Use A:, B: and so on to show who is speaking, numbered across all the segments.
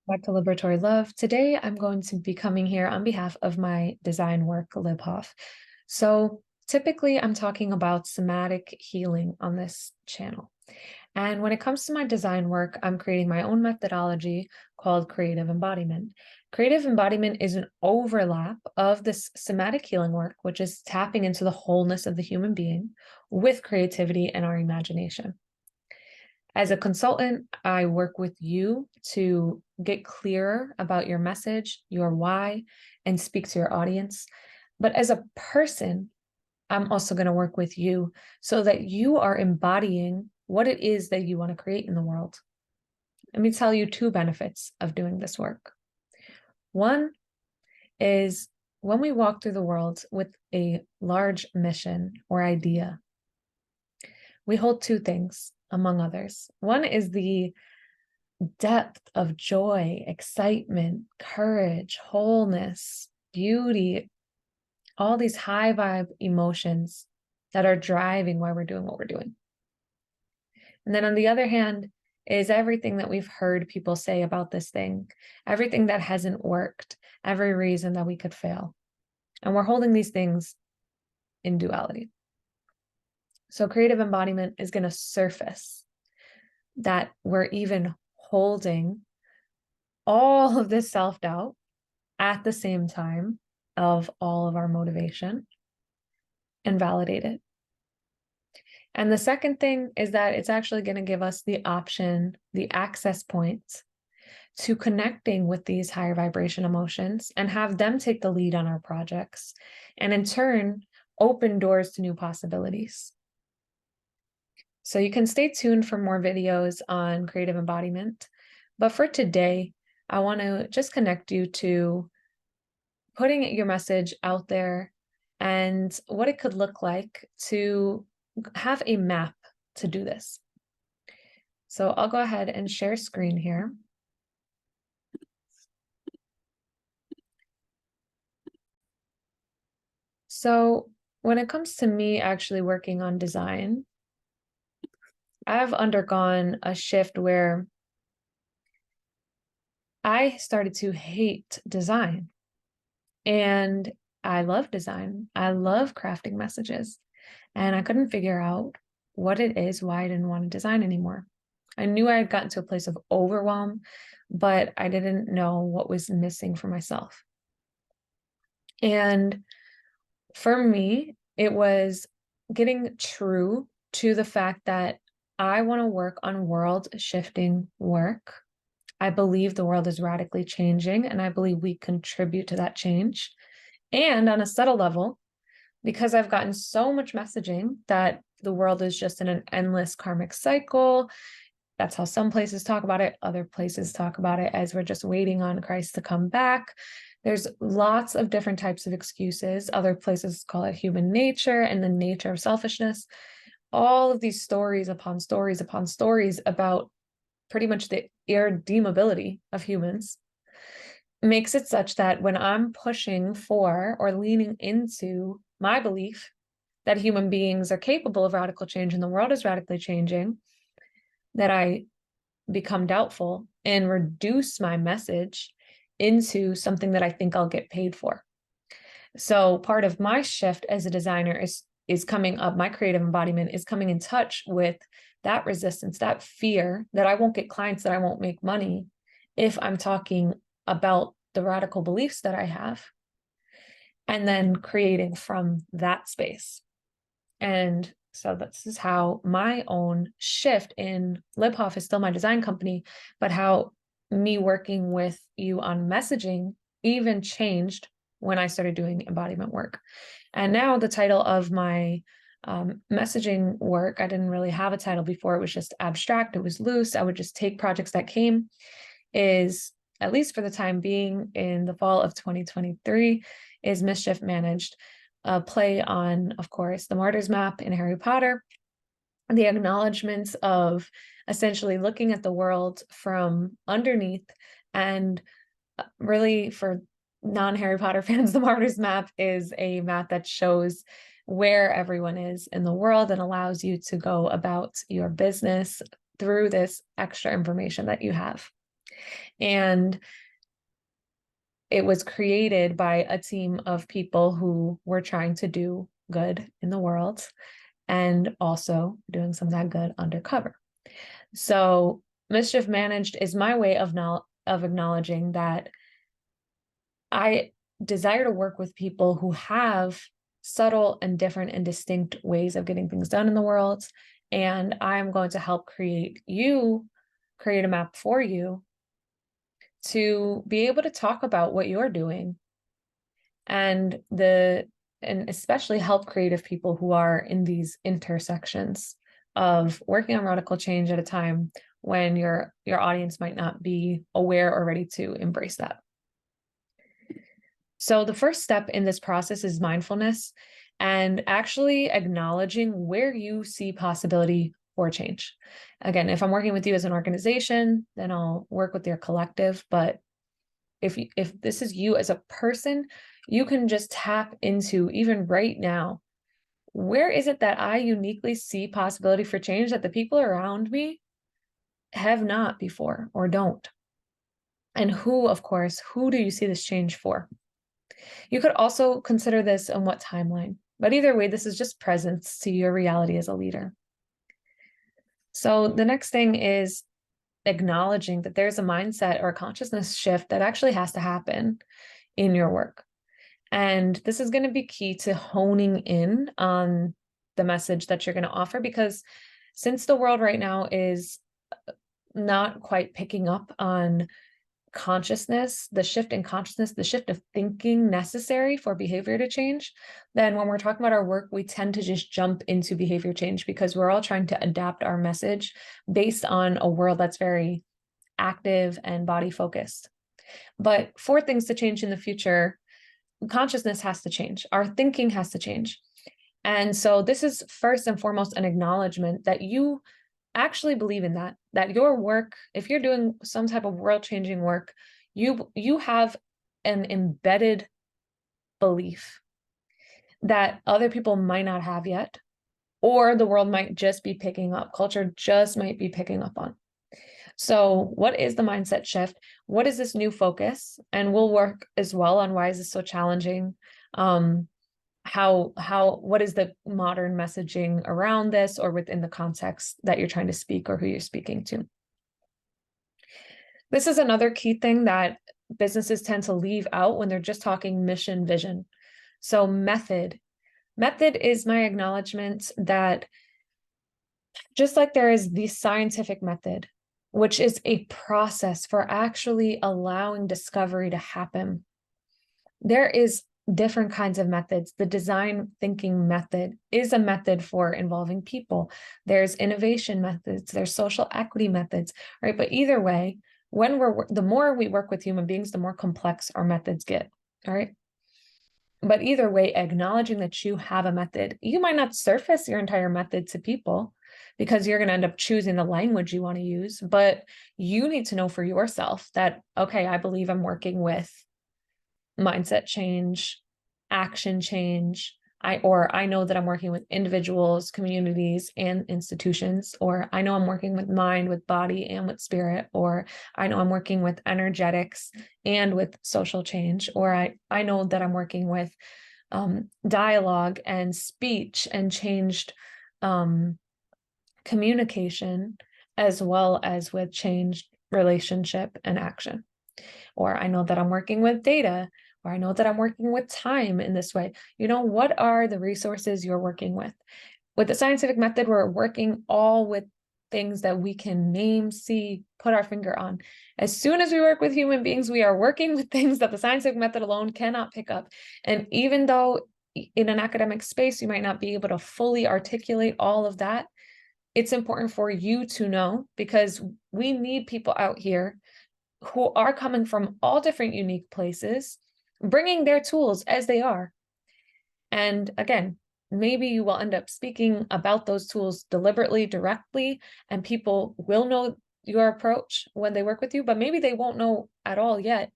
A: Back to Liberatory Love. Today, I'm going to be coming here on behalf of my design work, Libhoff. So typically, I'm talking about somatic healing on this channel. And when it comes to my design work, I'm creating my own methodology called Creative Embodiment. Creative Embodiment is an overlap of this somatic healing work, which is tapping into the wholeness of the human being with creativity and our imagination. As a consultant, I work with you to get clearer about your message, your why, and speak to your audience. But as a person, I'm also going to work with you so that you are embodying what it is that you want to create in the world. Let me tell you two benefits of doing this work. One is when we walk through the world with a large mission or idea, we hold two things, among others. One is the depth of joy, excitement, courage, wholeness, beauty, all these high vibe emotions that are driving why we're doing what we're doing. And then on the other hand is everything that we've heard people say about this thing, everything that hasn't worked, every reason that we could fail. And we're holding these things in duality. So creative embodiment is going to surface that we're even holding all of this self-doubt at the same time of all of our motivation and validate it. And the second thing is that it's actually going to give us the option, the access points to connecting with these higher vibration emotions and have them take the lead on our projects, and in turn, open doors to new possibilities. So you can stay tuned for more videos on creative embodiment. But for today, I want to just connect you to putting your message out there and what it could look like to have a map to do this. So I'll go ahead and share screen here. So when it comes to me actually working on design, I've undergone a shift where I started to hate design. And I love design. I love crafting messages. And I couldn't figure out what it is, why I didn't want to design anymore. I knew I had gotten to a place of overwhelm, but I didn't know what was missing for myself. And for me, it was getting true to the fact that I want to work on world shifting work. I believe the world is radically changing, and I believe we contribute to that change. And on a subtle level, because I've gotten so much messaging that the world is just in an endless karmic cycle. That's how some places talk about it. Other places talk about it as we're just waiting on Christ to come back. There's lots of different types of excuses. Other places call it human nature and the nature of selfishness. All of these stories upon stories upon stories about pretty much the irredeemability of humans makes it such that when I'm pushing for or leaning into my belief that human beings are capable of radical change and the world is radically changing, that I become doubtful and reduce my message into something that I think I'll get paid for. So part of my shift as a designer is coming up, my creative embodiment is coming in touch with that resistance, that fear that I won't get clients, that I won't make money if I'm talking about the radical beliefs that I have, and then creating from that space. And so this is how my own shift in Libhoff is still my design company, but how me working with you on messaging even changed when I started doing embodiment work. And now the title of my messaging work, I didn't really have a title before. It was just abstract. It was loose. I would just take projects that came, is, at least for the time being, in the fall of 2023, is Mischief Managed, a play on, of course, the Martyr's Map in Harry Potter, the acknowledgements of essentially looking at the world from underneath. And really, for non-Harry Potter fans, the Martyr's Map is a map that shows where everyone is in the world and allows you to go about your business through this extra information that you have. And it was created by a team of people who were trying to do good in the world and also doing some of that good undercover. So Mischief Managed is my way of acknowledging that I desire to work with people who have subtle and different and distinct ways of getting things done in the world. And I'm going to help create a map for you to be able to talk about what you're doing and especially help creative people who are in these intersections of working on radical change at a time when your audience might not be aware or ready to embrace that. So the first step in this process is mindfulness and actually acknowledging where you see possibility for change. Again, if I'm working with you as an organization, then I'll work with your collective. But if this is you as a person, you can just tap into, even right now, where is it that I uniquely see possibility for change that the people around me have not before or don't? And who do you see this change for? You could also consider this on what timeline, but either way, this is just presence to your reality as a leader. So the next thing is acknowledging that there's a mindset or a consciousness shift that actually has to happen in your work. And this is going to be key to honing in on the message that you're going to offer, because since the world right now is not quite picking up on consciousness, the shift in consciousness, the shift of thinking necessary for behavior to change, then when we're talking about our work, we tend to just jump into behavior change because we're all trying to adapt our message based on a world that's very active and body focused. But for things to change in the future, consciousness has to change. Our thinking has to change. And so this is first and foremost an acknowledgement that you actually believe in that your work, if you're doing some type of world-changing work, you have an embedded belief that other people might not have yet, or the world might just be picking up, culture just might be picking up on. So what is the mindset shift? What is this new focus? And we'll work as well on why is this so challenging? What is the modern messaging around this or within the context that you're trying to speak or who you're speaking to? This is another key thing that businesses tend to leave out when they're just talking mission, vision. So method is my acknowledgement that just like there is the scientific method, which is a process for actually allowing discovery to happen, there is different kinds of methods. The design thinking method is a method for involving people. There's innovation methods, there's social equity methods, right? But either way, the more we work with human beings, the more complex our methods get, all right? But either way, acknowledging that you have a method, you might not surface your entire method to people because you're going to end up choosing the language you want to use, but you need to know for yourself that, okay, I believe I'm working with mindset change, action change. I know that I'm working with individuals, communities, and institutions, or I know I'm working with mind, with body, and with spirit, or I know I'm working with energetics and with social change, or I know that I'm working with dialogue and speech and changed communication, as well as with changed relationship and action. Or I know that I'm working with data, or I know that I'm working with time in this way. What are the resources you're working with? With the scientific method, we're working all with things that we can name, see, put our finger on. As soon as we work with human beings, we are working with things that the scientific method alone cannot pick up. And even though in an academic space, you might not be able to fully articulate all of that, it's important for you to know, because we need people out here who are coming from all different unique places, bringing their tools as they are. And again, maybe you will end up speaking about those tools deliberately, directly, and people will know your approach when they work with you, but maybe they won't know at all yet.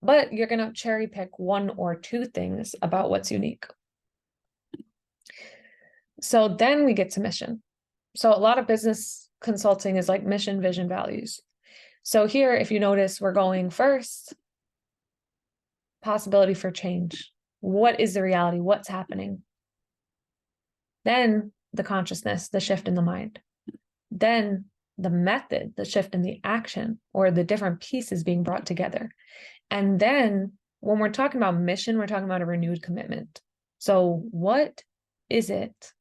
A: But you're going to cherry pick one or two things about what's unique. So then we get to mission. So a lot of business consulting is like mission, vision, values. So here, if you notice, we're going first, possibility for change. What is the reality? What's happening? Then the consciousness, the shift in the mind. Then the method, the shift in the action, or the different pieces being brought together. And then when we're talking about mission, we're talking about a renewed commitment. So what is it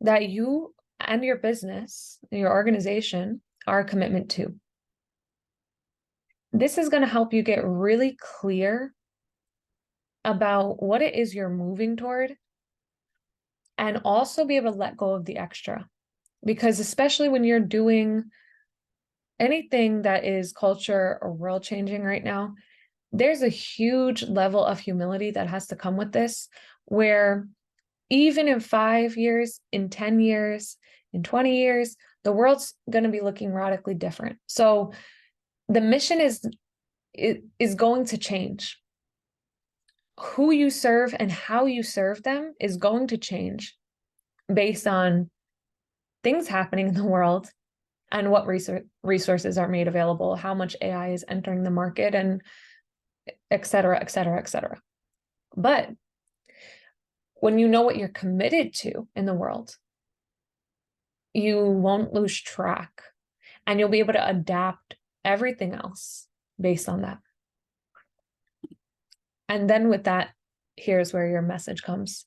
A: that you and your business, your organization, are a commitment to? This is going to help you get really clear about what it is you're moving toward, and also be able to let go of the extra. Because especially when you're doing anything that is culture or world changing right now, there's a huge level of humility that has to come with this, where even in 5 years, in 10 years, in 20 years, the world's going to be looking radically different. So the mission is going to change. Who you serve and how you serve them is going to change based on things happening in the world and what resources are made available, how much AI is entering the market, and et cetera, et cetera, et cetera. But when you know what you're committed to in the world, you won't lose track, and you'll be able to adapt everything else based on that. And then with that, here's where your message comes.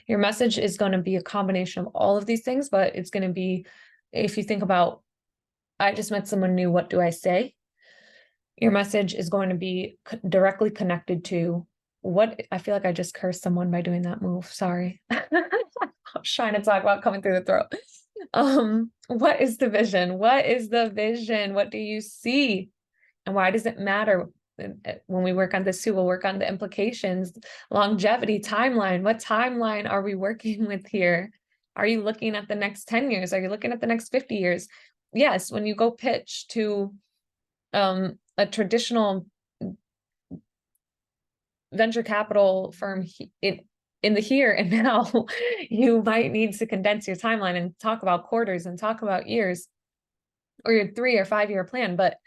A: Your message is going to be a combination of all of these things, but it's going to be, if you think about, I just met someone new, what do I say? Your message is going to be directly connected to what, I feel like I just cursed someone by doing that move. Sorry. I was trying to talk about coming through the throat. What is the vision? What is the vision? What do you see? And why does it matter? When we work on this too, we'll work on the implications, longevity, timeline. What timeline are we working with here? Are you looking at the next 10 years? Are you looking at the next 50 years? Yes, when you go pitch to a traditional venture capital firm in the here and now, you might need to condense your timeline and talk about quarters and talk about years or your 3 or 5 year plan. But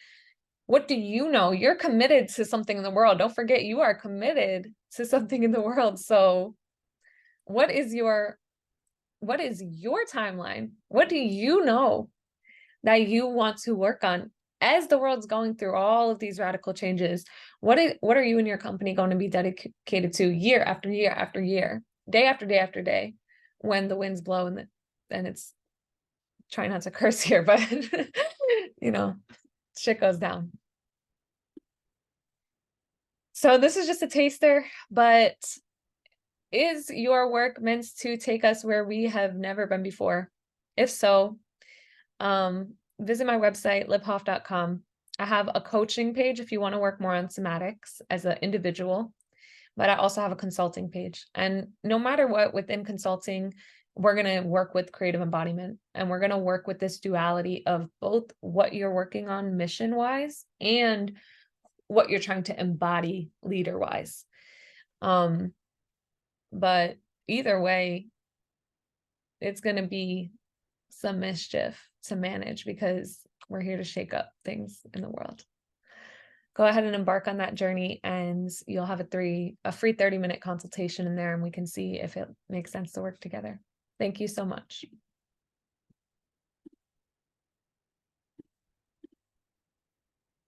A: what do you know? You're committed to something in the world. Don't forget, you are committed to something in the world. So what is your timeline? What do you know that you want to work on as the world's going through all of these radical changes? What are you and your company going to be dedicated to year after year after year, day after day after day, when the winds blow and it's, try not to curse here, but shit goes down. So this is just a taster, but is your work meant to take us where we have never been before? If so, visit my website, libhoff.com. I have a coaching page if you want to work more on somatics as an individual, but I also have a consulting page. And no matter what, within consulting, we're going to work with creative embodiment, and we're going to work with this duality of both what you're working on mission-wise and what you're trying to embody leader-wise. But either way, it's going to be some mischief to manage, because we're here to shake up things in the world. Go ahead and embark on that journey, and you'll have a free 30-minute consultation in there, and we can see if it makes sense to work together. Thank you so much.